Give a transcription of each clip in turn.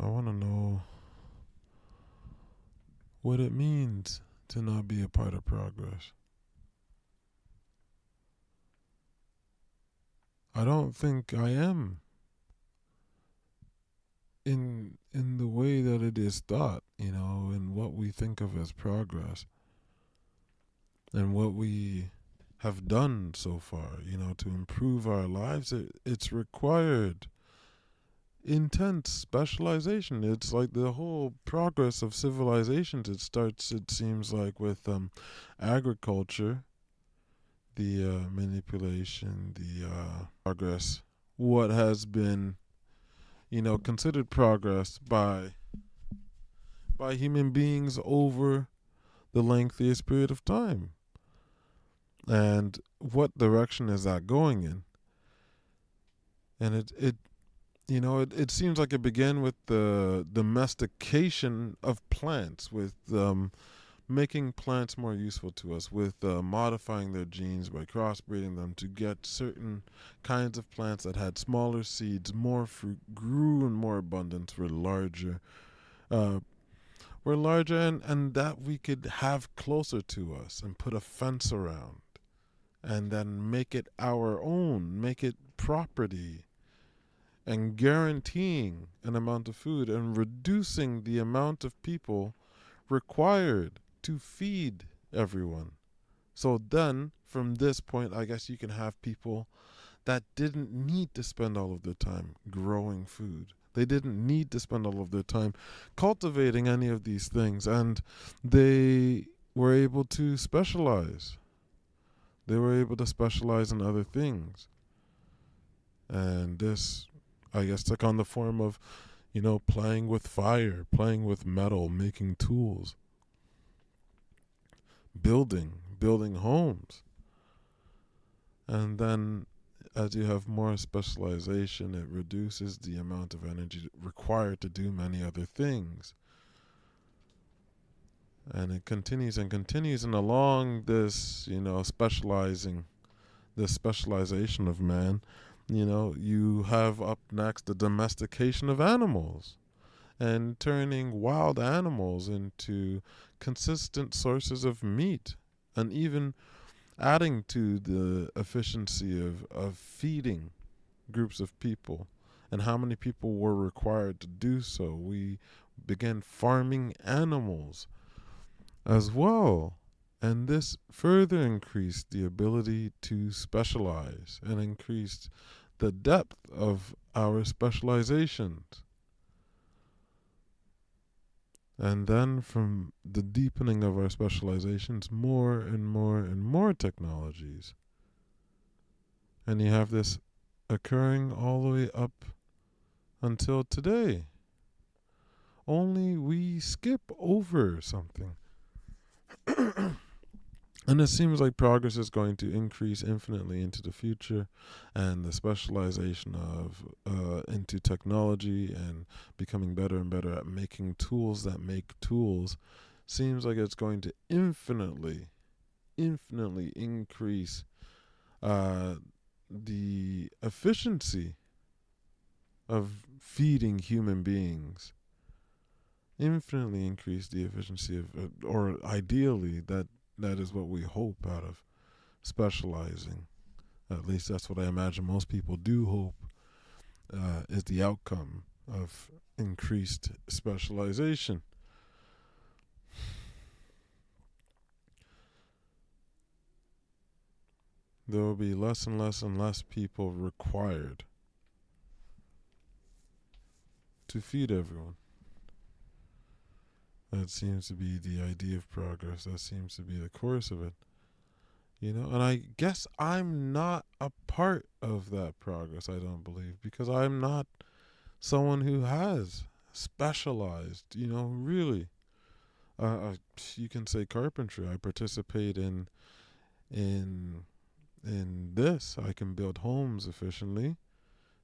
I want to know what it means to not be a part of progress. I don't think I am in the way that it is thought, and what we think of as progress and what we have done so far, to improve our lives. It's required intense specialization. It's like the whole progress of civilizations. It starts, it seems like, with agriculture, the manipulation, the progress, what has been, considered progress by human beings over the lengthiest period of time. And what direction is that going in? And it seems like it began with the domestication of plants, with making plants more useful to us, with modifying their genes by crossbreeding them to get certain kinds of plants that had smaller seeds, more fruit, grew in more abundance, uh, were larger, and that we could have closer to us and put a fence around, and then make it our own, make it property, and guaranteeing an amount of food and reducing the amount of people required to feed everyone. So then, from this point, I guess you can have people that didn't need to spend all of their time growing food. They didn't need to spend all of their time cultivating any of these things, and they were able to specialize. They were able to specialize in other things. And this, I guess, took on the form of, playing with fire, playing with metal, making tools, building homes. And then as you have more specialization, it reduces the amount of energy required to do many other things. And it continues and continues, and along this, this specialization of man, you have up next the domestication of animals and turning wild animals into consistent sources of meat, and even adding to the efficiency of feeding groups of people and how many people were required to do so. We began farming animals as well. And this further increased the ability to specialize and increased the depth of our specializations. And then from the deepening of our specializations, more and more and more technologies. And you have this occurring all the way up until today. Only we skip over something. And it seems like progress is going to increase infinitely into the future, and the specialization of into technology and becoming better and better at making tools that make tools seems like it's going to infinitely increase uh, the efficiency of feeding human beings. Infinitely increase the efficiency of, or ideally, that is what we hope out of specializing. At least that's what I imagine most people do hope is the outcome of increased specialization. There will be less and less and less people required to feed everyone. That seems to be the idea of progress. That seems to be the course of it. And I guess I'm not a part of that progress, I don't believe, because I'm not someone who has specialized, really. You can say carpentry. I participate in in this. I can build homes efficiently.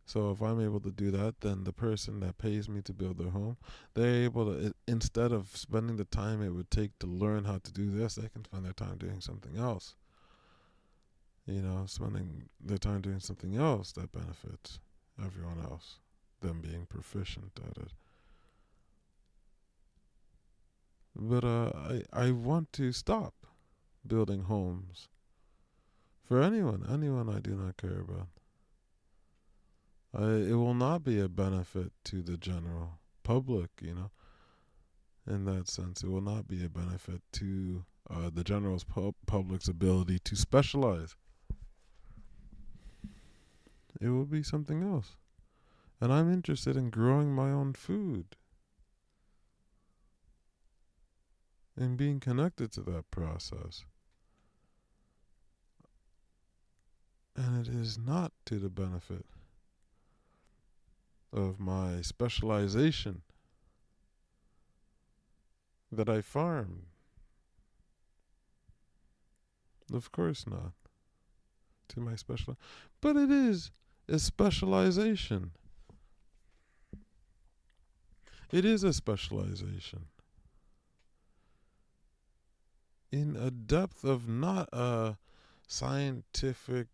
So if I'm able to do that, then the person that pays me to build their home, they're able to, instead of spending the time it would take to learn how to do this, they can spend their time doing something else. Spending their time doing something else that benefits everyone else, them being proficient at it. But I want to stop building homes for anyone I do not care about. It will not be a benefit to the general public, in that sense. It will not be a benefit to the general public's ability to specialize. It will be something else. And I'm interested in growing my own food and being connected to that process. And it is not to the benefit of my specialization that I farm. Of course not. To my special. But it is a specialization. It is a specialization in a depth of not a scientific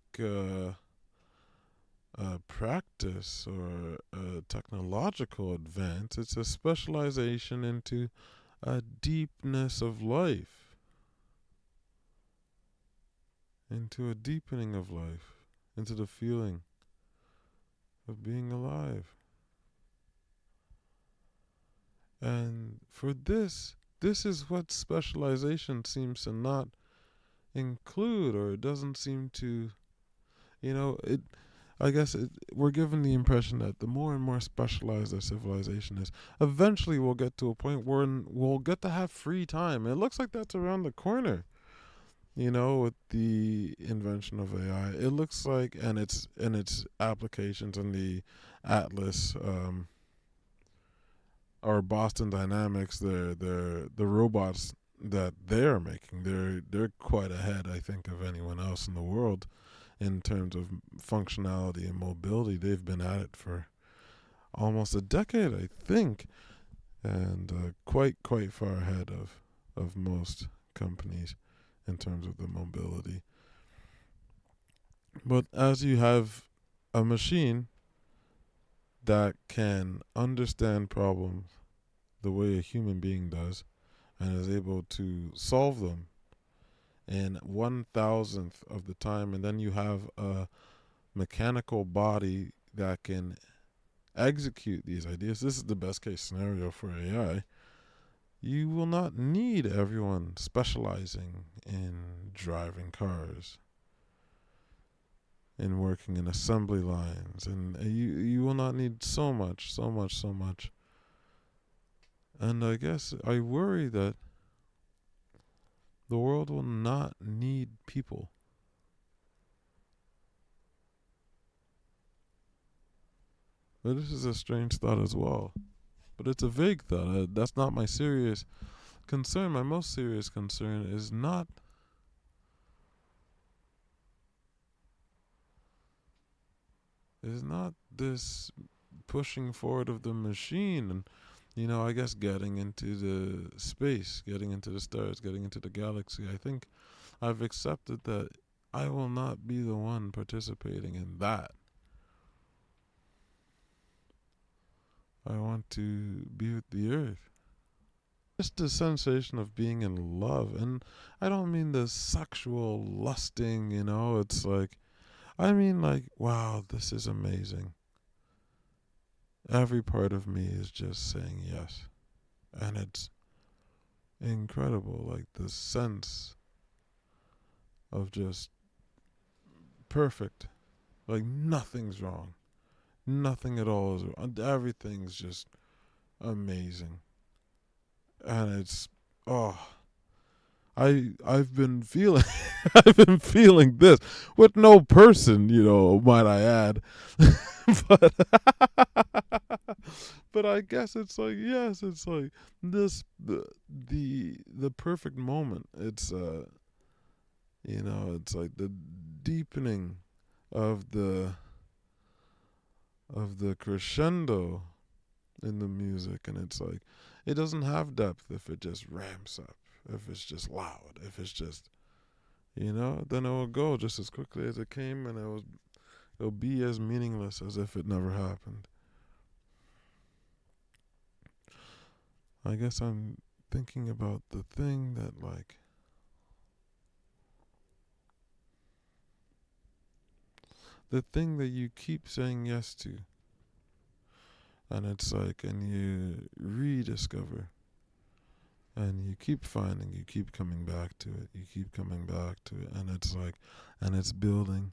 practice or a technological advance. It's a specialization into a deepness of life, into a deepening of life, into the feeling of being alive. And for this is what specialization seems to not include, or it doesn't seem to, it. I guess we're given the impression that the more and more specialized our civilization is, eventually we'll get to a point where we'll get to have free time. It looks like that's around the corner, with the invention of AI. It looks like, and its applications in the Atlas, or Boston Dynamics, the robots that they're making, they're quite ahead, I think, of anyone else in the world in terms of functionality and mobility. They've been at it for almost a decade, I think, and quite far ahead of most companies in terms of the mobility. But as you have a machine that can understand problems the way a human being does and is able to solve them in 1,000th of the time, and then you have a mechanical body that can execute these ideas. This is the best case scenario for AI. You will not need everyone specializing in driving cars, in working in assembly lines, and you will not need so much. And I guess I worry that the world will not need people. But this is a strange thought as well. But it's a vague thought. That's not my serious concern. My most serious concern is not this pushing forward of the machine and, I guess getting into the space, getting into the stars, getting into the galaxy. I think I've accepted that I will not be the one participating in that. I want to be with the earth. Just the sensation of being in love. And I don't mean the sexual lusting, it's like, I mean, like, wow, this is amazing. Every part of me is just saying yes. And it's incredible, like the sense of just perfect. Like nothing's wrong. Nothing at all is wrong. Everything's just amazing. And it's, oh, I've been feeling I've been feeling this with no person, might I add. but but I guess it's like, yes, it's like this the perfect moment. It's like the deepening of the crescendo in the music, and it's like it doesn't have depth if it just ramps up, if it's just loud, if it's just, then it will go just as quickly as it came, and it'll be as meaningless as if it never happened. I guess I'm thinking about the thing that, like, the thing that you keep saying yes to. And it's like, and you rediscover. And you keep finding, you keep coming back to it, you keep coming back to it. And it's like, and it's building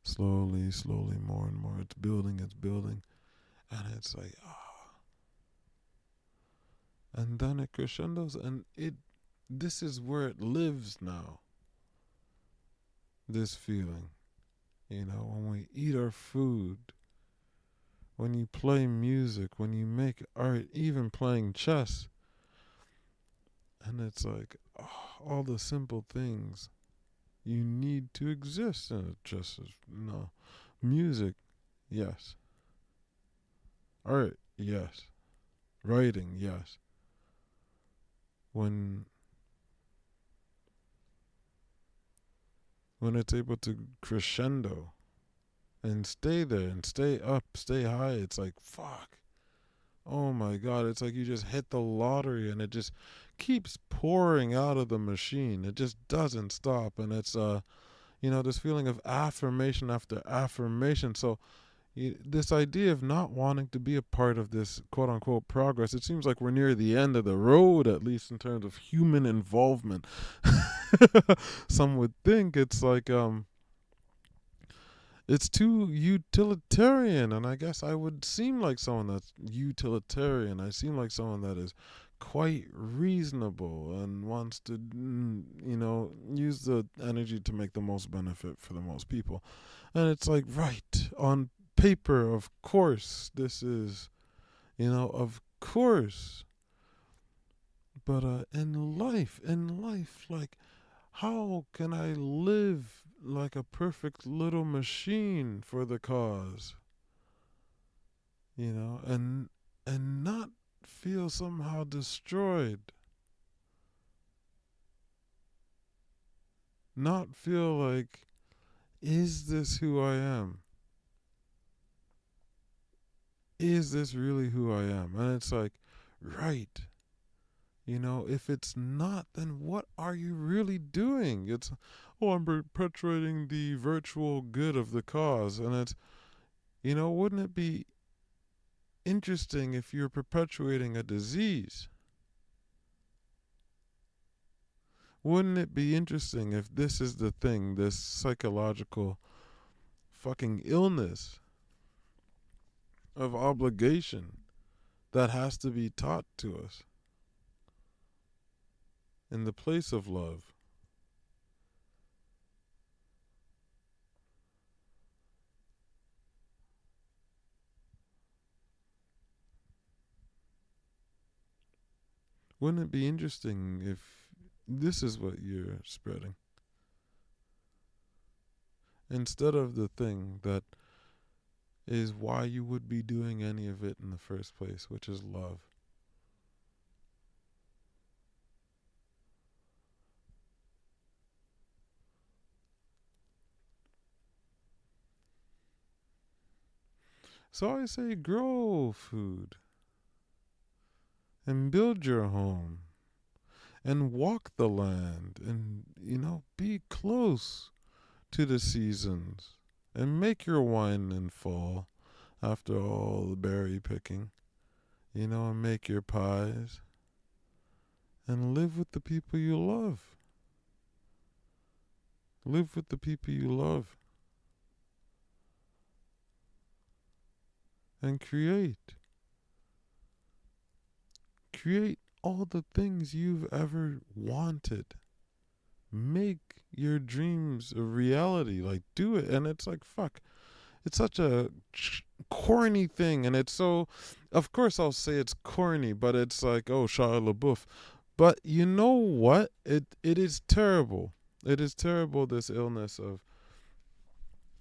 slowly, slowly, more and more. It's building, it's building. And it's like, ah. And then it crescendos, and this is where it lives now. This feeling. You know, when we eat our food, when you play music, when you make art, even playing chess. And it's like, oh, all the simple things you need to exist in it. Just as, no. Music, yes. Art, yes. Writing, yes. When it's able to crescendo and stay there and stay up, stay high, it's like, fuck. Oh my God, it's like you just hit the lottery and it just keeps pouring out of the machine. It just doesn't stop. And it's, this feeling of affirmation after affirmation. So this idea of not wanting to be a part of this quote unquote progress, it seems like we're near the end of the road, at least in terms of human involvement. Some would think it's like, it's too utilitarian, and I guess I would seem like someone that's utilitarian. I seem like someone that is quite reasonable and wants to, use the energy to make the most benefit for the most people. And it's like, right, on paper, of course, this is, of course. But in life, like, how can I live like a perfect little machine for the cause? And not feel somehow destroyed. Not feel like, is this who I am? Is this really who I am? And it's like, right. If it's not, then what are you really doing? It's, oh, I'm perpetuating the virtual good of the cause. And it's, wouldn't it be interesting if you're perpetuating a disease? Wouldn't it be interesting if this is the thing, this psychological fucking illness of obligation that has to be taught to us in the place of love? Wouldn't it be interesting if this is what you're spreading? Instead of the thing that is why you would be doing any of it in the first place, which is love. So I say grow food and build your home and walk the land and, be close to the seasons and make your wine in fall after all the berry picking, and make your pies and live with the people you love. Live with the people you love and create. Create all the things you've ever wanted. Make your dreams a reality. Like, do it. And it's like, fuck. It's such a corny thing. And it's so, of course, I'll say it's corny, but it's like, oh, Shia LaBeouf. But you know what? It is terrible. It is terrible, this illness of,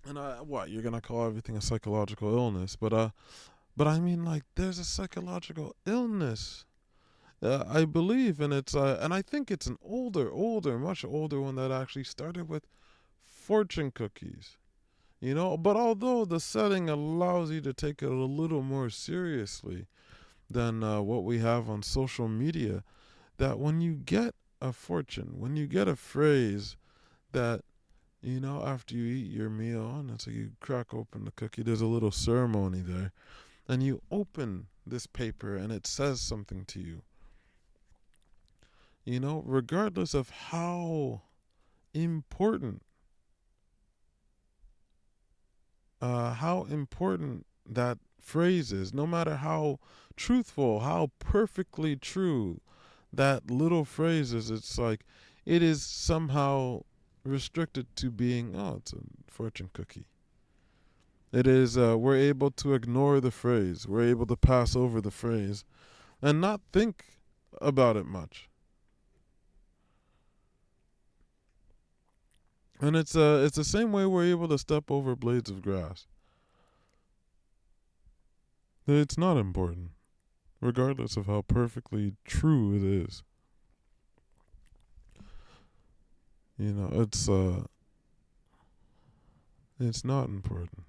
and what, you're going to call everything a psychological illness. But I mean, like, there's a psychological illness, I believe, and and I think it's an much older one that actually started with fortune cookies. But although the setting allows you to take it a little more seriously than what we have on social media, that when you get a fortune, when you get a phrase that, after you eat your meal, and it's like you crack open the cookie, there's a little ceremony there, and you open this paper and it says something to you, regardless of important, how important that phrase is, no matter how truthful, how perfectly true that little phrase is, it's like it is somehow restricted to being, oh, it's a fortune cookie. It is, we're able to ignore the phrase, we're able to pass over the phrase and not think about it much. And it's the same way we're able to step over blades of grass. It's not important, regardless of how perfectly true it is. It's not important.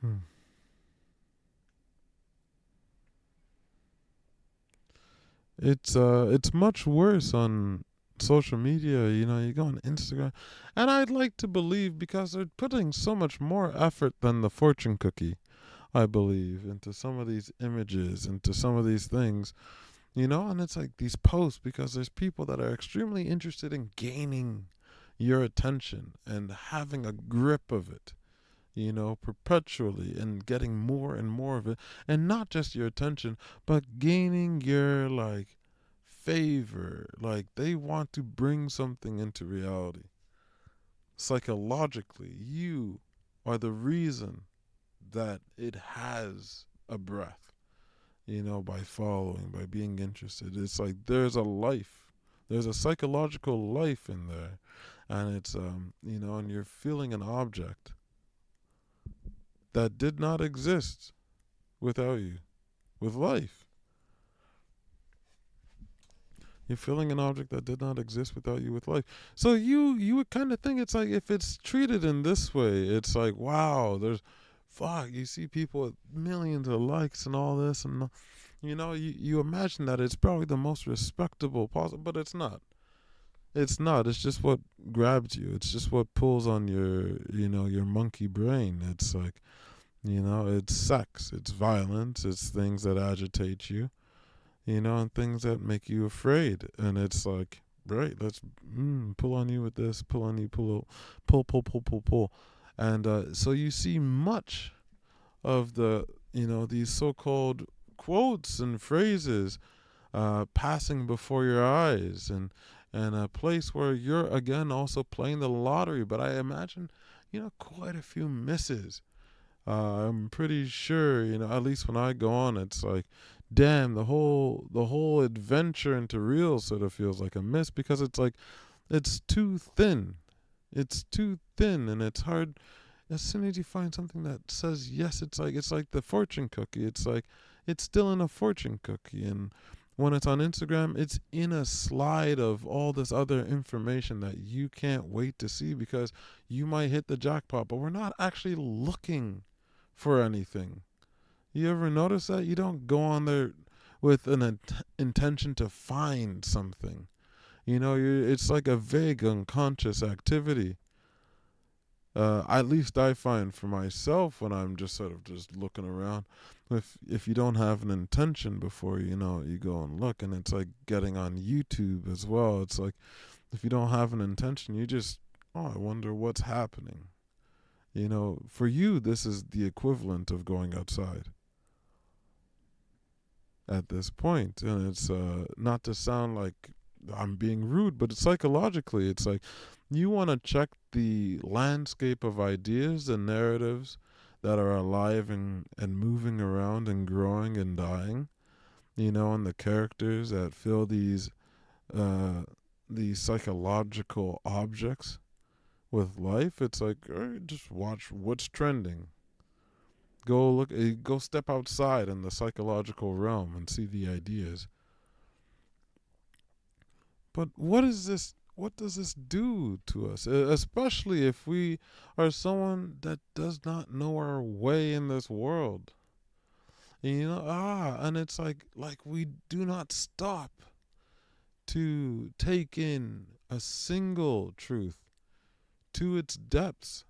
Hmm. It's much worse on social media. You go on Instagram, and I'd like to believe, because they're putting so much more effort than the fortune cookie, I believe, into some of these images, into some of these things, and it's like these posts, because there's people that are extremely interested in gaining your attention and having a grip of it, perpetually, and getting more and more of it, and not just your attention, but gaining your, like, favor. Like, they want to bring something into reality. Psychologically, you are the reason that it has a breath, by following, by being interested. It's like there's a life, there's a psychological life in there, and it's, and you're feeling an object that did not exist without you, with life. You're feeling an object that did not exist without you, with life. So you would kind of think, it's like, if it's treated in this way, it's like, wow, there's, fuck, you see people with millions of likes and all this, and you imagine that it's probably the most respectable possible, but it's not. It's not. It's just what grabs you. It's just what pulls on your monkey brain. It's like, it's sex, it's violence, it's things that agitate you, and things that make you afraid. And it's like, right, let's pull on you with this, pull on you, pull. And so you see much of these so-called quotes and phrases passing before your eyes, and a place where you're, again, also playing the lottery. But I imagine, quite a few misses. I'm pretty sure, at least when I go on, it's like, damn, the whole adventure into real sort of feels like a miss, because it's like, it's too thin. It's too thin, and it's hard. As soon as you find something that says yes, it's like the fortune cookie. It's like, it's still in a fortune cookie, and when it's on Instagram, it's in a slide of all this other information that you can't wait to see, because you might hit the jackpot, but we're not actually looking for anything. You ever notice that? You don't go on there with an intention to find something. It's like a vague, unconscious activity. At least I find for myself, when I'm just sort of just looking around. If you don't have an intention before you go and look, and it's like getting on YouTube as well. It's like, if you don't have an intention, you just, oh, I wonder what's happening. For you, this is the equivalent of going outside at this point. And it's, not to sound like I'm being rude, but it's psychologically, it's like, you want to check the landscape of ideas and narratives that are alive and moving around and growing and dying, and the characters that fill these psychological objects with life. It's like, all right, just watch what's trending. Go step outside in the psychological realm and see the ideas. But what is this? what does this do to us? Especially if we are someone that does not know our way in this world. And it's like we do not stop to take in a single truth to its depths,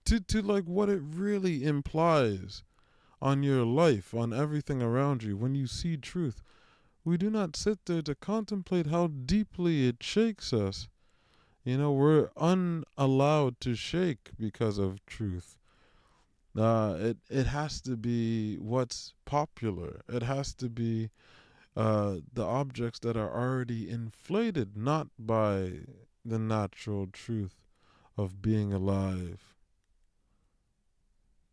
to like what it really implies on your life, on everything around you. When you see truth, we do not sit there to contemplate how deeply it shakes us. We're unallowed to shake because of truth. It has to be what's popular. It has to be the objects that are already inflated, not by the natural truth of being alive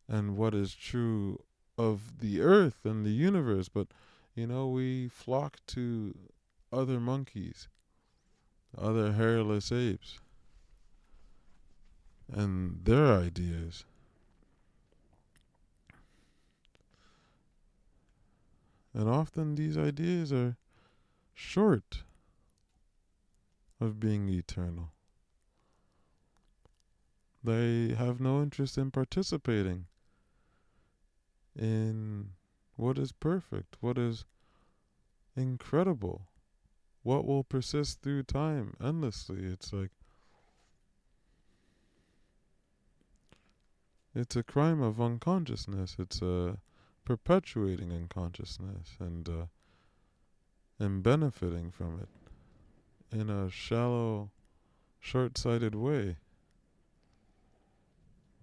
and what is true of the earth and the universe. But we flock to other monkeys, other hairless apes, and their ideas. And often these ideas are short of being eternal. They have no interest in participating in what is perfect, what is incredible, what will persist through time endlessly. It's a crime of unconsciousness. It's a perpetuating unconsciousness and benefiting from it in a shallow, short-sighted way.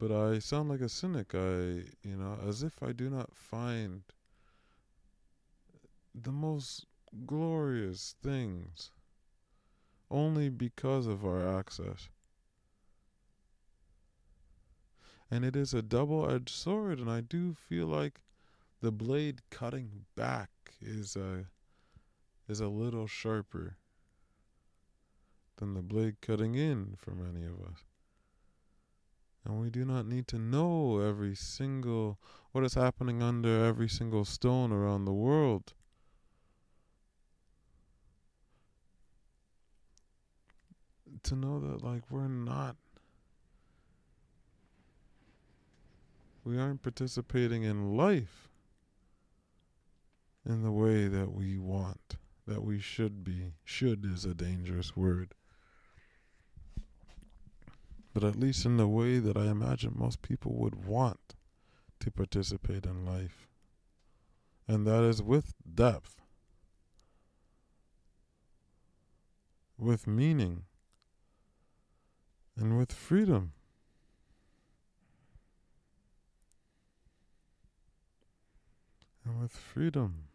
But I sound like a cynic. As if I do not find the most glorious things only because of our access. And it is a double-edged sword, and I do feel like the blade cutting back is a little sharper than the blade cutting in for many of us. And we do not need to know what is happening under every single stone around the world to know that we aren't participating in life in the way that we want, that we should be. Should is a dangerous word. But at least in the way that I imagine most people would want to participate in life. And that is with depth, with meaning, and with freedom. And with freedom.